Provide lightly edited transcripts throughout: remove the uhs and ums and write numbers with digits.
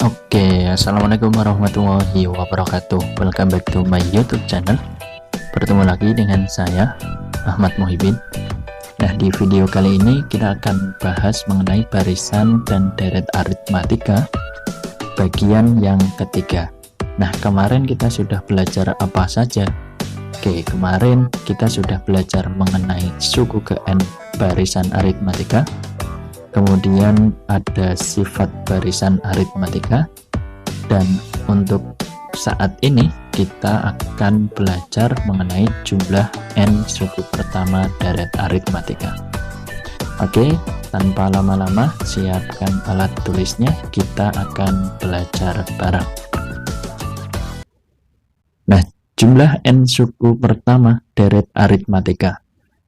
Oke, assalamualaikum warahmatullahi wabarakatuh. Welcome back to my YouTube channel. Bertemu lagi dengan saya, Ahmad Muhibin. Nah, di video kali ini kita akan bahas mengenai barisan dan deret aritmatika bagian yang ketiga. Nah, kemarin kita sudah belajar apa saja? Oke, kemarin kita sudah belajar mengenai suku ke N barisan aritmatika. Kemudian ada sifat barisan aritmatika, dan untuk saat ini kita akan belajar mengenai jumlah N suku pertama deret aritmatika. Oke, tanpa lama-lama siapkan alat tulisnya, kita akan belajar bareng. Nah, jumlah N suku pertama deret aritmatika.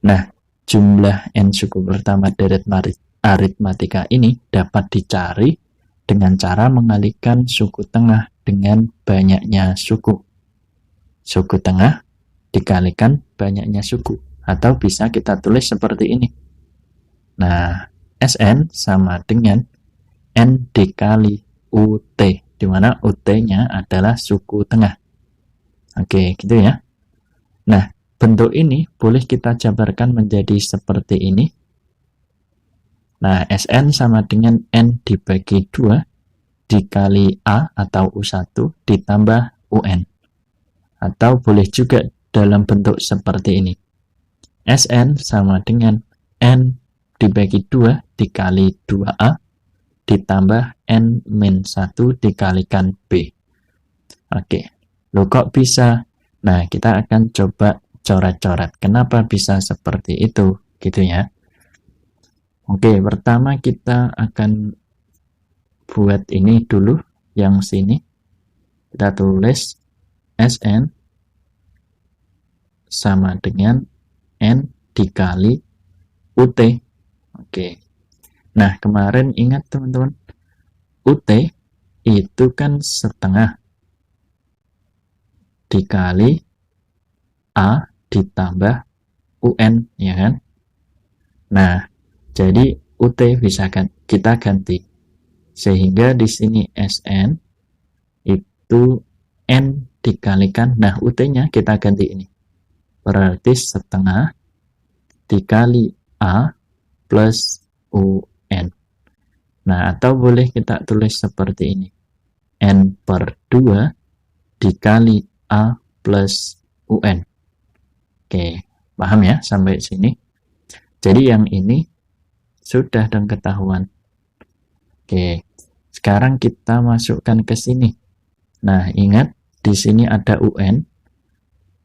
Nah, jumlah N suku pertama deret aritmatika ini dapat dicari dengan cara mengalihkan suku tengah dengan banyaknya suku. Suku tengah dikalikan banyaknya suku, atau bisa kita tulis seperti ini. Nah, Sn sama dengan N dikali UT, di mana UT-nya adalah suku tengah. Oke, gitu ya. Nah, bentuk ini boleh kita jabarkan menjadi seperti ini. Nah, Sn sama dengan N dibagi 2 dikali A atau U1 ditambah UN. Atau boleh juga dalam bentuk seperti ini. Sn sama dengan N dibagi 2 dikali 2A ditambah N-1 dikalikan B. Oke, loh kok bisa? Nah, kita akan coba coret-coret. Kenapa bisa seperti itu? Gitu ya. Oke, pertama kita akan buat ini dulu, yang sini. Kita tulis Sn sama dengan N dikali UT. Oke. Nah, kemarin ingat teman-teman, UT itu kan setengah dikali A ditambah UN, ya kan? Nah, jadi UT bisa kita ganti, sehingga di sini Sn itu N dikalikan, nah UT-nya kita ganti ini, berarti setengah dikali A plus UN. Nah, atau boleh kita tulis seperti ini, N per 2 dikali A plus UN. Oke, paham ya sampai sini? Jadi yang ini sudah dan ketahuan. Oke, sekarang kita masukkan ke sini. Nah, ingat di sini ada UN.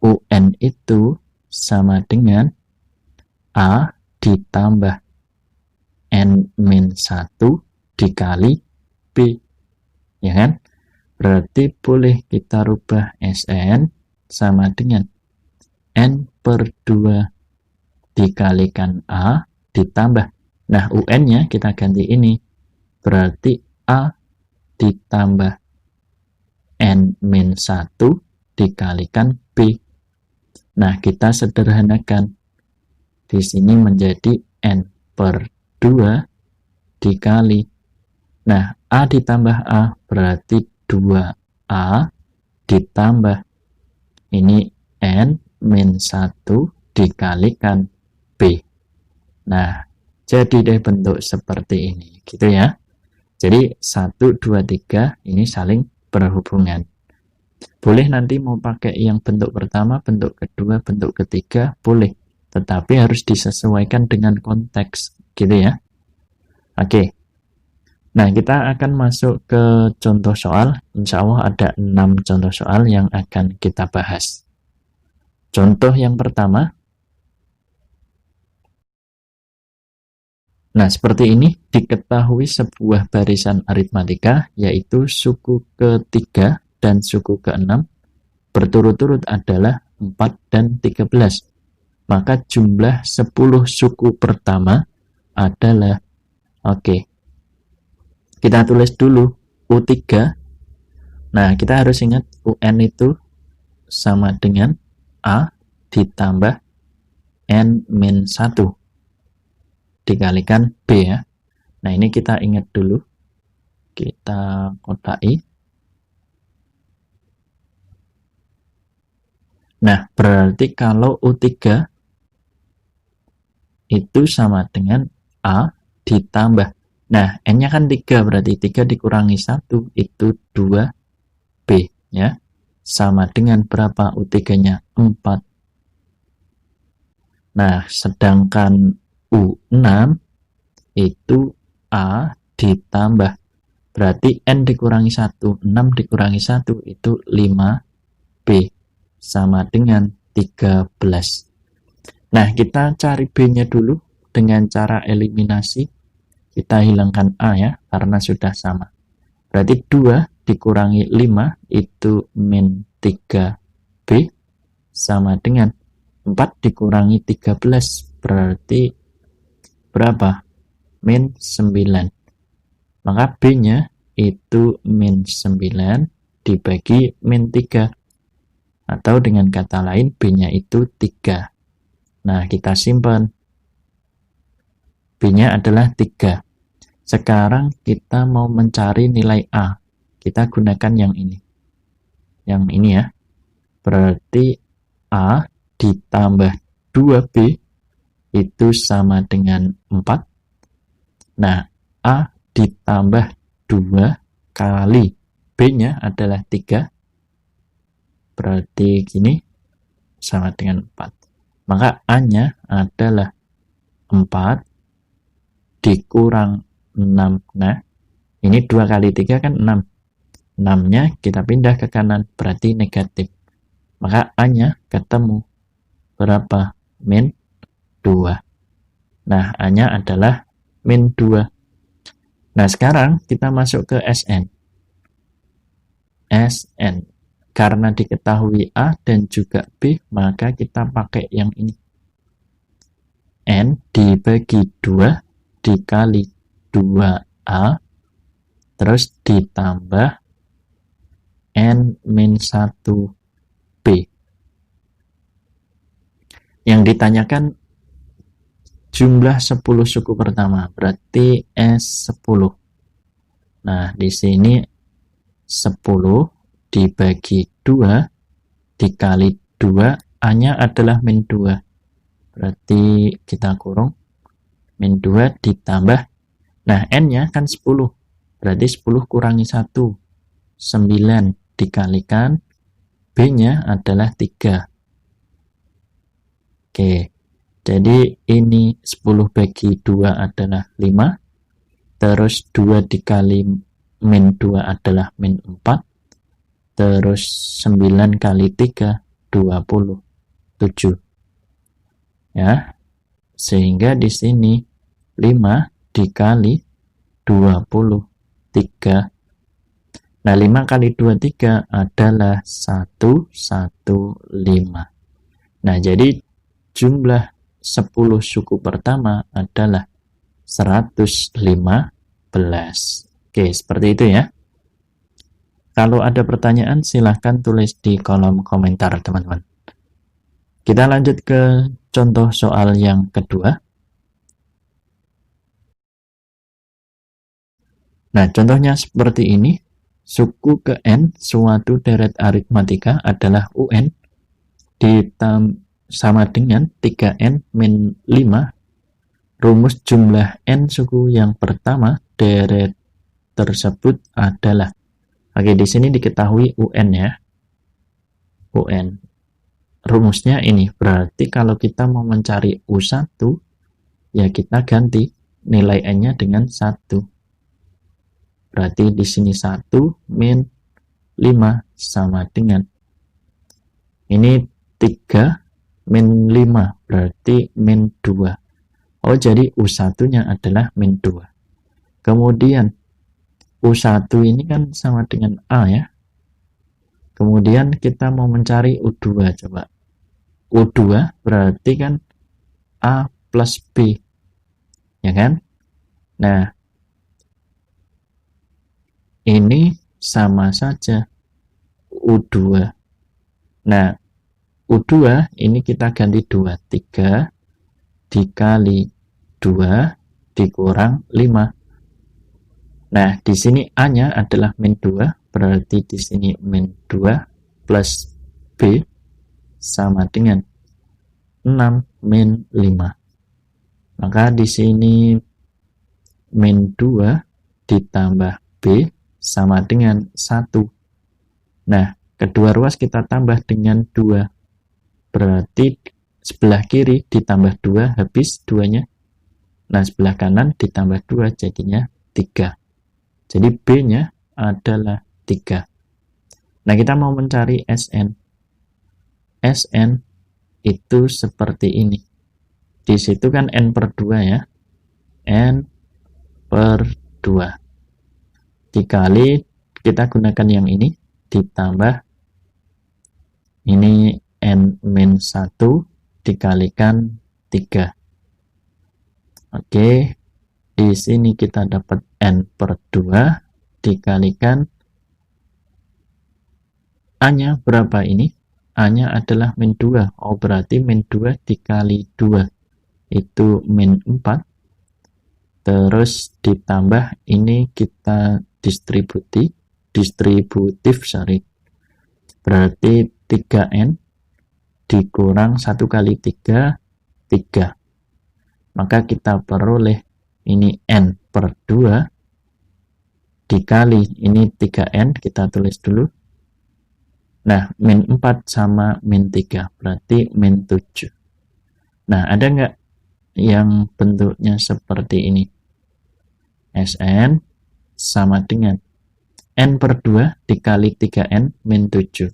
UN itu sama dengan A ditambah N-1 dikali B. Ya kan? Berarti boleh kita rubah Sn sama dengan N per 2 dikalikan A ditambah, nah UN-nya kita ganti ini, berarti A ditambah N-1 dikalikan B. Nah, kita sederhanakan. Di sini menjadi N per 2 dikali. Nah, A ditambah A berarti 2A ditambah ini N-1 dikalikan B. Nah, jadi deh bentuk seperti ini, gitu ya. Jadi 1, 2, 3 ini saling berhubungan. Boleh nanti mau pakai yang bentuk pertama, bentuk kedua, bentuk ketiga, boleh. Tetapi harus disesuaikan dengan konteks, gitu ya. Oke. Nah, kita akan masuk ke contoh soal. Insya Allah ada 6 contoh soal yang akan kita bahas. Contoh yang pertama. Nah, seperti ini, diketahui sebuah barisan aritmatika, yaitu suku ke-3 dan suku ke-6, berturut-turut adalah 4 dan 13. Maka jumlah 10 suku pertama adalah, oke, kita tulis dulu U3. Nah, kita harus ingat UN itu sama dengan A ditambah N-1 dikalikan B ya. Nah, ini kita ingat dulu. kita kodai. Nah, berarti kalau U3 itu sama dengan A ditambah. Nah, N-nya kan 3, berarti 3 dikurangi 1 itu 2B ya. Sama dengan berapa U3-nya? 4. Nah, sedangkan U6 itu A ditambah. Berarti N dikurangi 1, 6 dikurangi 1 itu 5B. Sama dengan 13. Nah, kita cari B-nya dulu dengan cara eliminasi. Kita hilangkan A ya, karena sudah sama. Berarti 2 dikurangi 5 itu min 3B sama dengan 4 dikurangi 13. Berarti berapa? Min 9. Maka B-nya itu min 9 dibagi min 3. Atau dengan kata lain B-nya itu 3. Nah, kita simpan. B-nya adalah 3. Sekarang kita mau mencari nilai A. Kita gunakan yang ini. Yang ini ya. Berarti A ditambah 2B itu sama dengan 4. Nah, A ditambah 2 kali B-nya adalah 3. Berarti gini, sama dengan 4. Maka A-nya adalah 4 dikurang 6. Nah, ini 2 kali 3 kan 6. 6-nya kita pindah ke kanan, berarti negatif. Maka A-nya ketemu. Berapa? Min 2. Nah, A-nya adalah min 2. Nah, sekarang kita masuk ke SN. SN. Karena diketahui A dan juga B, maka kita pakai yang ini. N dibagi 2 dikali 2A, terus ditambah N min 1B. Yang ditanyakan jumlah 10 suku pertama, berarti S10. Nah, di sini 10 dibagi 2 dikali 2, A-nya adalah min 2. Berarti kita kurung min 2 ditambah. Nah, N-nya kan 10. Berarti 10 kurangi 1. 9 dikalikan. B-nya adalah 3. Oke. Jadi ini 10 bagi 2 adalah 5. Terus 2 dikali min 2 adalah min 4. Terus 9 kali 3, 27. Ya, sehingga di sini 5 dikali 23. Nah, 5 kali 23 adalah 115. Nah, jadi jumlah 10 suku pertama adalah 115. Oke, seperti itu ya. Kalau ada pertanyaan, silahkan tulis di kolom komentar, teman-teman. Kita lanjut ke contoh soal yang kedua. Nah, contohnya seperti ini. Suku ke N suatu deret aritmatika adalah UN sama dengan 3N min 5. Rumus jumlah N suku yang pertama deret tersebut adalah. Oke, di sini diketahui UN ya. UN. Rumusnya ini. Berarti kalau kita mau mencari U1, ya kita ganti nilai N-nya dengan 1. Berarti di sini 1 min 5 sama dengan. Ini 3 min 5. Berarti min 2. Oh, jadi U1-nya adalah min 2. Kemudian U1 ini kan sama dengan A ya. Kemudian kita mau mencari U2, coba. U2 berarti kan A plus B. Ya kan? Nah, ini sama saja U2. Nah, U2 ini kita ganti 2. 3 dikali 2 dikurang 5. Nah, di sini A-nya adalah min 2, berarti di sini min 2 plus B sama dengan 6 min 5. Maka di sini min 2 ditambah B sama dengan 1. Nah, kedua ruas kita tambah dengan 2. Berarti sebelah kiri ditambah 2 habis 2-nya. Nah, sebelah kanan ditambah 2 jadinya 3. Jadi B-nya adalah 3. Nah, kita mau mencari SN. SN itu seperti ini. Di situ kan N per 2 ya. N per 2. Dikali, kita gunakan yang ini, ditambah ini N-1 dikalikan 3. Oke, di sini kita dapat N per 2 dikalikan A-nya berapa ini? A-nya adalah min 2. Oh, berarti min 2 dikali 2. Itu min 4. Terus ditambah ini kita distributif, berarti 3N dikurang 1 kali 3, 3. Maka kita peroleh ini N per 2 dikali ini 3N, kita tulis dulu. Nah, min 4 sama min 3, berarti min 7. Nah, ada nggak yang bentuknya seperti ini? Sn sama dengan N per 2 dikali 3N min 7.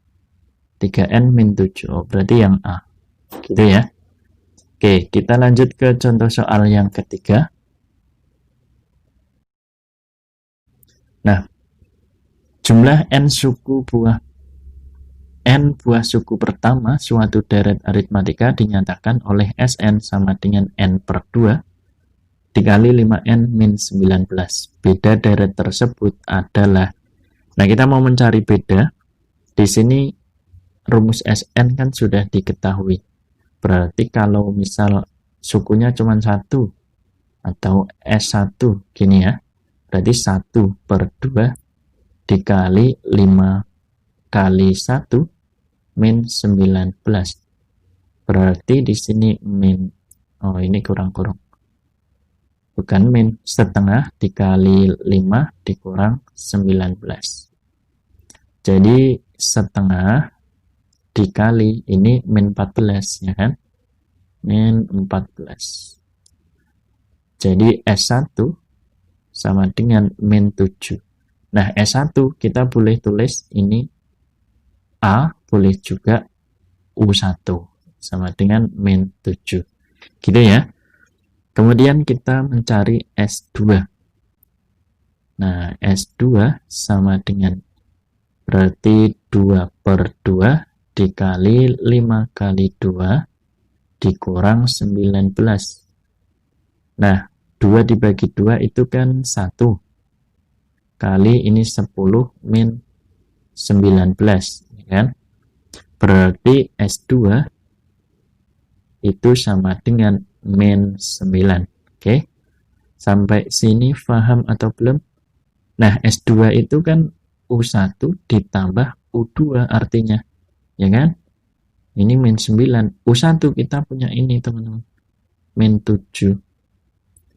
3N min 7, oh, berarti yang A. Gitu ya. Oke, kita lanjut ke contoh soal yang ketiga. Nah, jumlah N buah suku pertama suatu deret aritmatika dinyatakan oleh Sn sama dengan N per 2 dikali 5N min 19. Beda deret tersebut adalah, nah kita mau mencari beda. Di sini rumus Sn kan sudah diketahui. Berarti kalau misal sukunya cuma 1 atau S1 gini ya, berarti 1 per 2 dikali 5 kali 1 min 19. Berarti di sini min, oh ini kurang-kurang. Bukan min, setengah dikali 5 dikurang 19. Jadi setengah dikali ini min 14 ya kan? Min 14. Jadi S1 sama dengan min 7. Nah, S1 kita boleh tulis ini A, boleh juga U1 sama dengan min 7. Gitu ya. Kemudian kita mencari S2. Nah, S2 sama dengan berarti 2 per 2 dikali 5 kali 2 dikurang 19. Nah, 2 dibagi 2 itu kan 1. Kali ini 10 min 19. Kan? Berarti S2 itu sama dengan min 9. Oke. Sampai sini paham atau belum? Nah, S2 itu kan U1 ditambah U2 artinya. Ya kan? Ini min 9. U1 kita punya ini, teman-teman. Min 7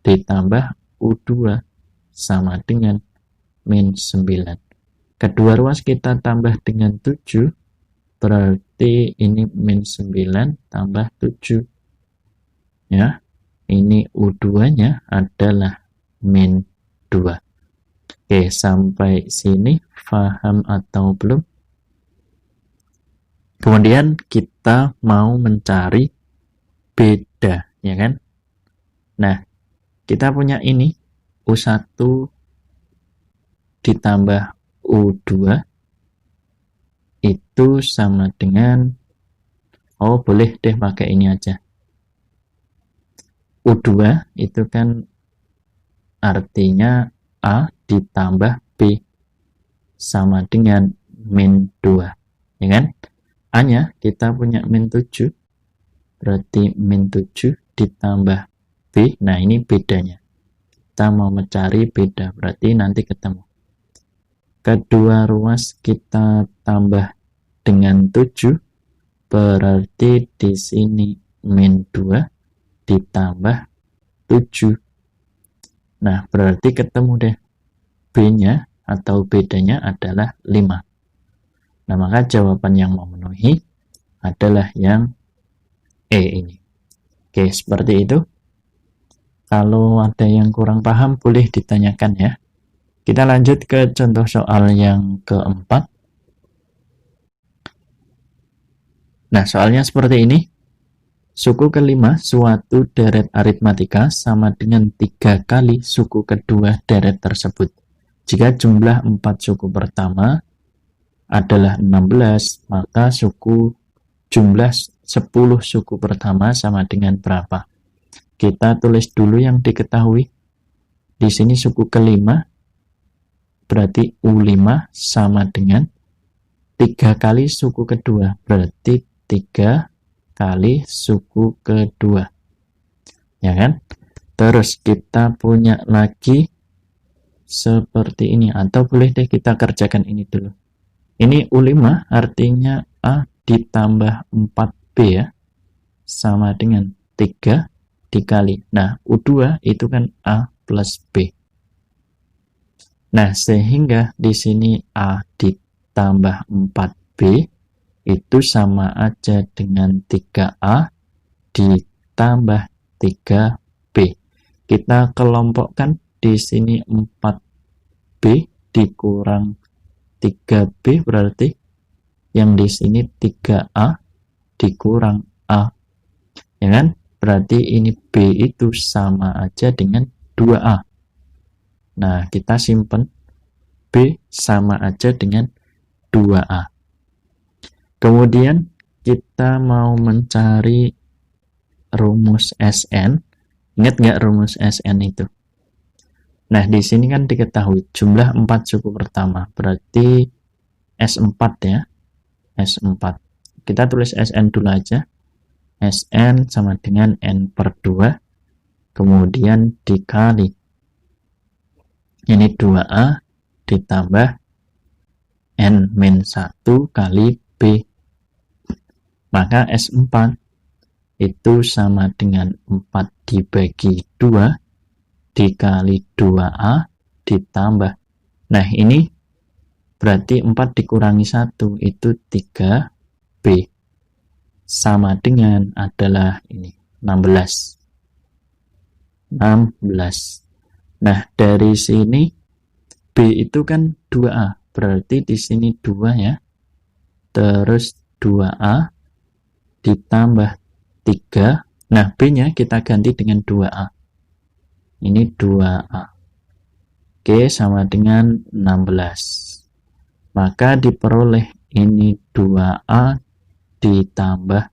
ditambah U2 sama dengan min 9. Kedua ruas kita tambah dengan 7. Berarti ini min 9 tambah 7. Ya, ini U2-nya adalah min 2. Oke, sampai sini paham atau belum? Kemudian kita mau mencari beda, ya kan? Nah, kita punya ini U1 ditambah U2 itu sama dengan, oh boleh deh pakai ini aja. U2 itu kan artinya A ditambah B sama dengan min 2. Ya kan? A-nya kita punya min 7. Berarti min 7 ditambah B. Nah, ini bedanya. kita mau mencari beda, berarti nanti ketemu. Kedua ruas kita tambah dengan 7, berarti di sini min 2 ditambah 7. Nah, berarti ketemu deh. B-nya atau bedanya adalah 5. Nah, maka jawaban yang memenuhi adalah yang E ini. Oke, seperti itu. Kalau ada yang kurang paham, boleh ditanyakan ya. Kita lanjut ke contoh soal yang keempat. Nah, soalnya seperti ini. Suku kelima suatu deret aritmatika sama dengan 3 kali suku kedua deret tersebut. Jika jumlah 4 suku pertama adalah 16, maka jumlah 10 suku pertama sama dengan berapa? Kita tulis dulu yang diketahui. Di sini suku kelima, berarti U5 sama dengan 3 kali suku kedua, berarti 3 kali suku kedua. Ya kan? Terus kita punya lagi seperti ini, atau boleh deh kita kerjakan ini dulu. Ini U5 artinya A ditambah 4B ya, sama dengan 3 dikali. Nah, U2 itu kan A plus B. Nah, sehingga di sini A ditambah 4B itu sama aja dengan 3A ditambah 3B. Kita kelompokkan di sini 4B dikurang 3B, berarti yang di sini 3A dikurang A. Ya kan? Berarti ini B itu sama aja dengan 2A. Nah, kita simpen B sama aja dengan 2A. Kemudian kita mau mencari rumus Sn. Ingat nggak rumus Sn itu? Nah, di sini kan diketahui jumlah 4 suku pertama, berarti S4 ya. S4. Kita tulis Sn dulu aja. Sn sama dengan N per 2, kemudian dikali. Ini 2A ditambah N-1 kali B. Maka S4 itu sama dengan 4 dibagi 2 dikali 2A ditambah. Nah, ini berarti 4 dikurangi 1 itu 3B. Sama dengan adalah ini 16. Nah, dari sini B itu kan 2A, berarti di sini 2 ya. Terus 2A ditambah 3. Nah, B-nya kita ganti dengan 2A. Ini 2A. Oke, sama dengan 16. Maka diperoleh ini 2A ditambah.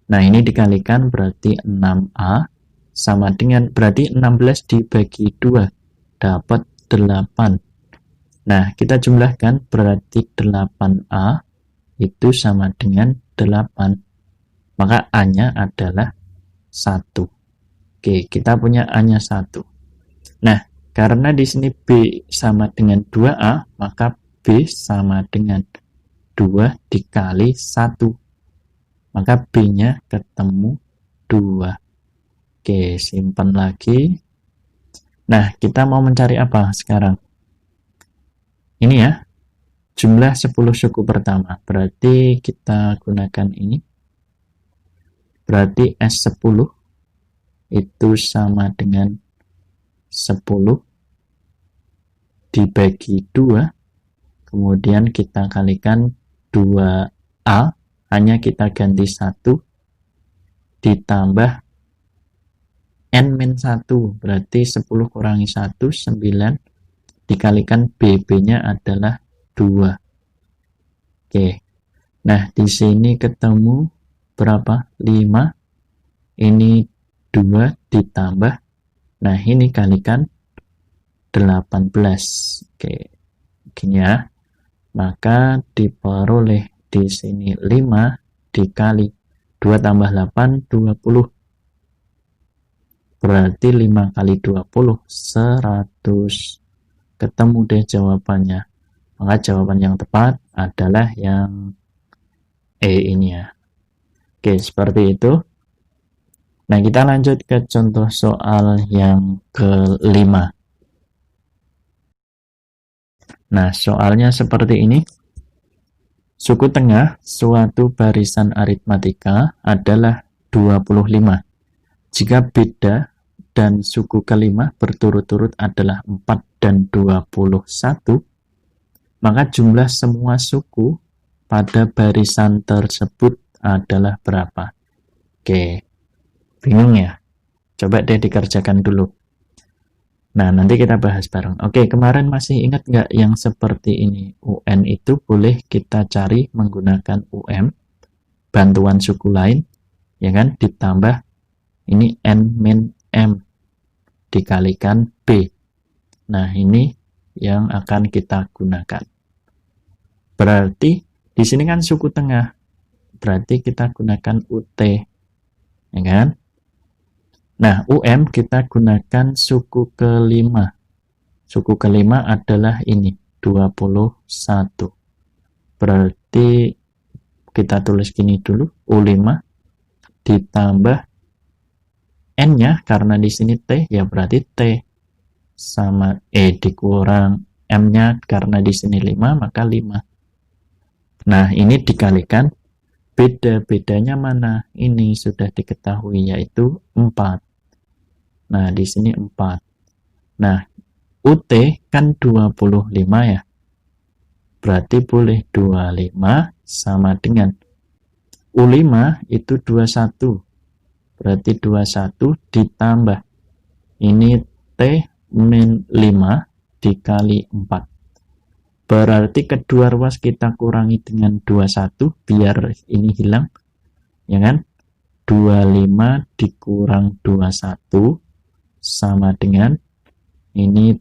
Nah, ini dikalikan berarti 6A sama dengan, berarti 16 dibagi 2 dapat 8. Nah, kita jumlahkan berarti 8A itu sama dengan 8. Maka A-nya adalah 1. Oke, kita punya A-nya 1. Nah, karena di sini B sama dengan 2A, maka B sama dengan 2 dikali 1. Maka B-nya ketemu 2. Oke, simpan lagi. Nah, kita mau mencari apa sekarang? Ini ya, jumlah 10 suku pertama. Berarti kita gunakan ini. Berarti S10 itu sama dengan 10 dibagi 2. Kemudian kita kalikan 2A, hanya kita ganti 1 ditambah N-1, berarti 10 kurangi 1, 9, dikalikan BB-nya adalah 2. Oke, nah di sini ketemu berapa? 5, ini 2 ditambah, nah ini kalikan 18. Oke, gini ya. Maka diperoleh di sini 5 dikali 2 tambah 8, 20. Berarti 5 kali 20, 100. Ketemu deh jawabannya. Maka jawaban yang tepat adalah yang E ini ya. Oke, seperti itu. Nah, kita lanjut ke contoh soal yang kelima. Nah, soalnya seperti ini. Suku tengah suatu barisan aritmatika adalah 25. Jika beda dan suku kelima berturut-turut adalah 4 dan 21, maka jumlah semua suku pada barisan tersebut adalah berapa? Oke, bingung ya? Coba deh dikerjakan dulu. Nah, nanti kita bahas bareng. Oke, kemarin masih ingat nggak yang seperti ini? UN itu boleh kita cari menggunakan UM, bantuan suku lain, ya kan? Ditambah ini N min M dikalikan B. Nah, ini yang akan kita gunakan. Berarti di sini kan suku tengah. Berarti kita gunakan UT. Ya kan? Nah, UM kita gunakan suku kelima. Suku kelima adalah ini, 21. Berarti kita tulis gini dulu, U5 ditambah N-nya, karena di sini T, ya berarti T sama dikurang M-nya, karena di sini 5, maka 5. Nah, ini dikalikan, beda-bedanya mana? Ini sudah diketahui, yaitu 4. Nah, di sini 4. Nah, UT kan 25 ya. Berarti boleh 25 sama dengan U5 itu 21. Berarti 21 ditambah ini T min 5 dikali 4. Berarti kedua ruas kita kurangi dengan 21 biar ini hilang. Ya kan? 25 dikurang 21 sama dengan ini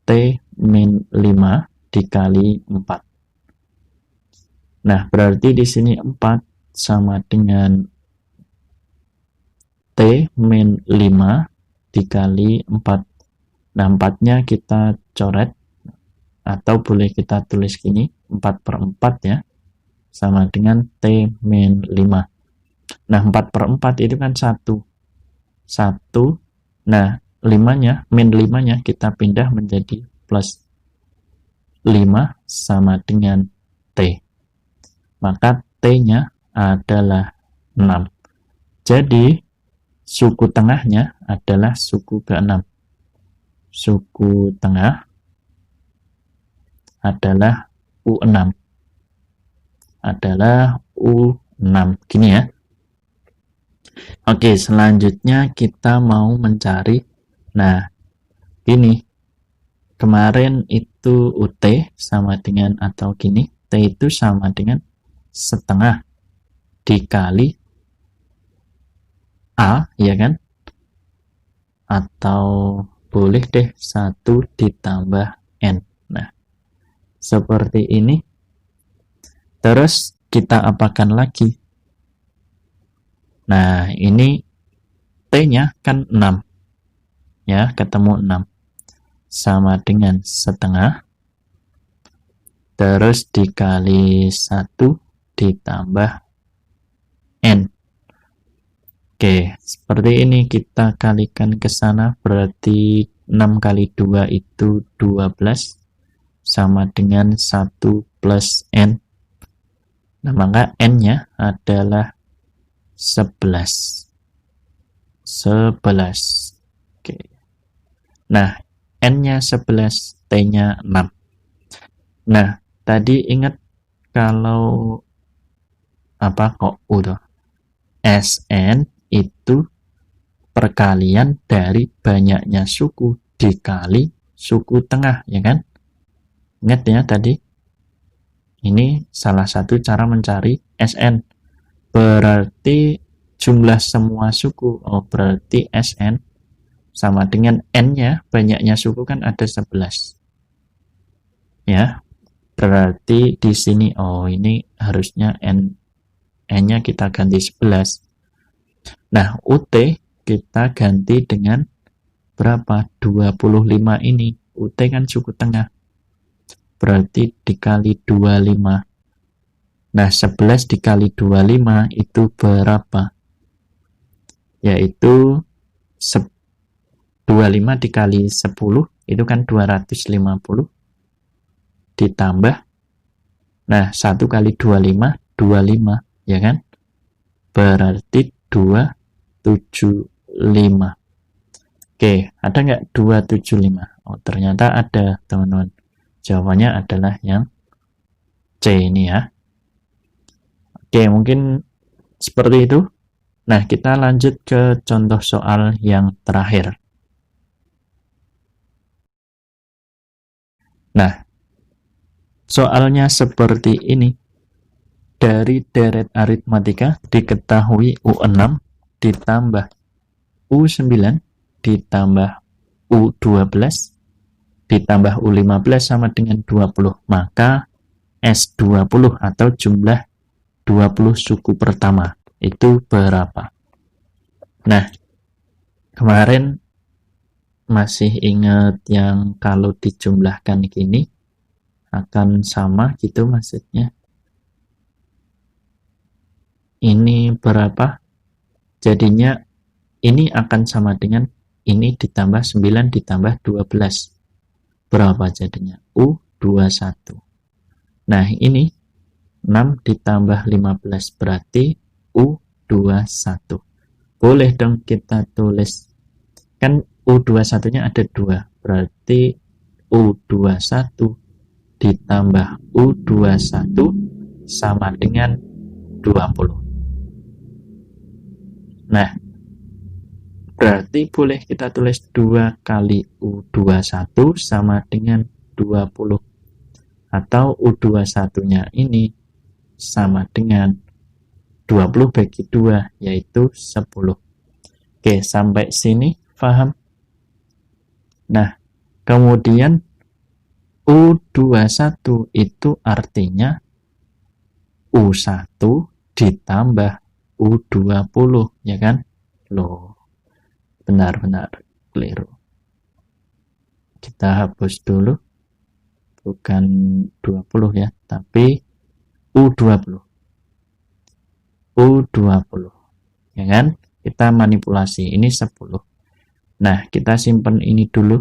T min 5 dikali 4. Nah, berarti di sini 4 sama dengan T min 5 dikali 4. Nah, 4-nya kita coret, atau boleh kita tulis gini, 4/4 ya, sama dengan T min 5. Nah, 4/4 itu kan 1. 1. Nah, 5-nya, min 5-nya kita pindah menjadi plus 5 sama dengan T. Maka T-nya adalah 6. Jadi, suku tengahnya adalah suku ke-6. Suku tengah adalah U6. Adalah U6. Gini ya. Oke, selanjutnya kita mau mencari. Nah, gini. Kemarin itu UT sama dengan, atau gini, T itu sama dengan setengah dikali A, ya kan? Atau boleh deh 1 ditambah N. Nah, seperti ini. Terus kita apakan lagi? Nah, ini T-nya kan 6. Ya, ketemu 6. Sama dengan setengah. Terus dikali 1 ditambah N. Oke, seperti ini kita kalikan ke sana, berarti 6 kali 2 itu 12 sama dengan 1 plus N. Nah, maka N-nya adalah 11. 11. Oke. Nah, N-nya 11, T-nya 6. Nah, tadi ingat kalau apa kok udah SN itu perkalian dari banyaknya suku dikali suku tengah, ya kan? Ingat ya tadi? Ini salah satu cara mencari SN. Berarti jumlah semua suku. Oh, berarti SN sama dengan N-nya, banyaknya suku kan ada 11. Ya. Berarti di sini, oh ini harusnya N-nya kita ganti 11. Nah, UT kita ganti dengan berapa? 25 ini. UT kan suku tengah. Berarti dikali 25. Nah, 11 dikali 25 itu berapa? Yaitu 25 dikali 10 itu kan 250 ditambah, nah 1 kali 25 ya kan, berarti 275. Oke, ada nggak 275? Oh, ternyata ada, teman-teman. Jawabannya adalah yang C ini ya. Oke, mungkin seperti itu. Nah, kita lanjut ke contoh soal yang terakhir. Nah, soalnya seperti ini. Dari deret aritmatika diketahui U6 ditambah U9 ditambah U12 ditambah U15 sama dengan 20. Maka S20 atau jumlah 20 suku pertama itu berapa? Nah, kemarin masih ingat yang kalau dijumlahkan gini akan sama gitu maksudnya. Ini berapa? Jadinya ini akan sama dengan ini ditambah 9 ditambah 12. Berapa jadinya? U21. Nah, ini 6 ditambah 15 berarti U21. Boleh dong kita tulis. Kan U21-nya ada 2. Berarti U21 ditambah U21 sama dengan 20. Nah, berarti boleh kita tulis 2 kali U21 sama dengan 20. Atau U21-nya ini sama dengan 20 bagi 2, yaitu 10. Oke, sampai sini paham? Nah, kemudian U21 itu artinya U1 ditambah U20, ya kan? Loh, benar-benar keliru. Kita hapus dulu. Bukan 20 ya, tapi U20. U20. Ya kan? Kita manipulasi. Ini 10. Nah, kita simpan ini dulu.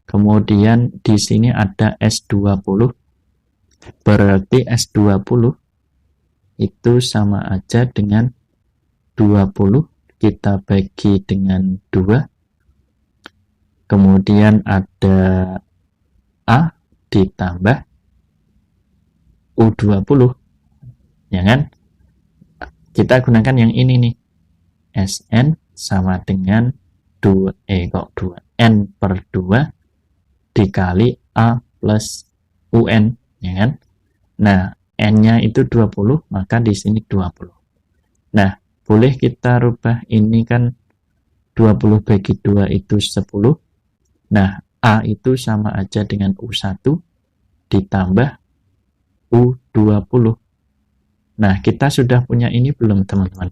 Kemudian di sini ada S20. Berarti S20 itu sama aja dengan 20 kita bagi dengan 2. Kemudian ada A ditambah U20. Ya kan? Kita gunakan yang ini nih. Sn sama dengan 2 N per 2 dikali A plus UN, ya kan? Nah, N-nya itu 20, maka di sini 20. Nah, boleh kita rubah ini kan 20 bagi 2 itu 10. Nah, A itu sama aja dengan U1 ditambah U20. Nah, kita sudah punya ini belum, teman-teman?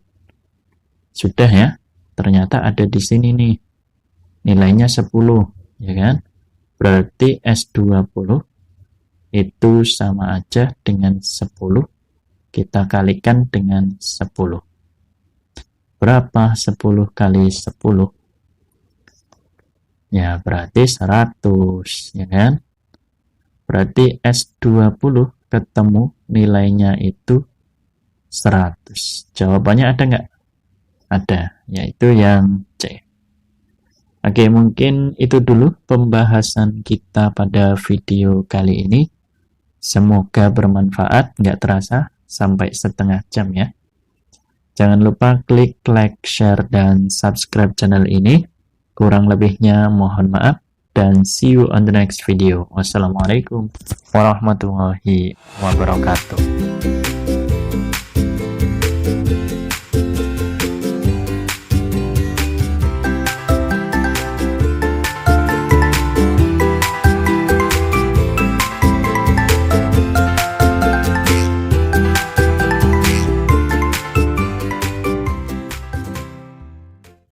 Sudah ya? Ternyata ada di sini nih. Nilainya 10, ya kan? Berarti S20 itu sama aja dengan 10. Kita kalikan dengan 10. Berapa 10 kali 10? Ya, berarti 100, ya kan? Berarti S20 ketemu nilainya itu 100. Jawabannya ada nggak? Ada, yaitu yang C. Oke, mungkin itu dulu pembahasan kita pada video kali ini. Semoga bermanfaat, nggak terasa sampai setengah jam ya. Jangan lupa klik like, share, dan subscribe channel ini. Kurang lebihnya mohon maaf, dan see you on the next video. Wassalamualaikum warahmatullahi wabarakatuh.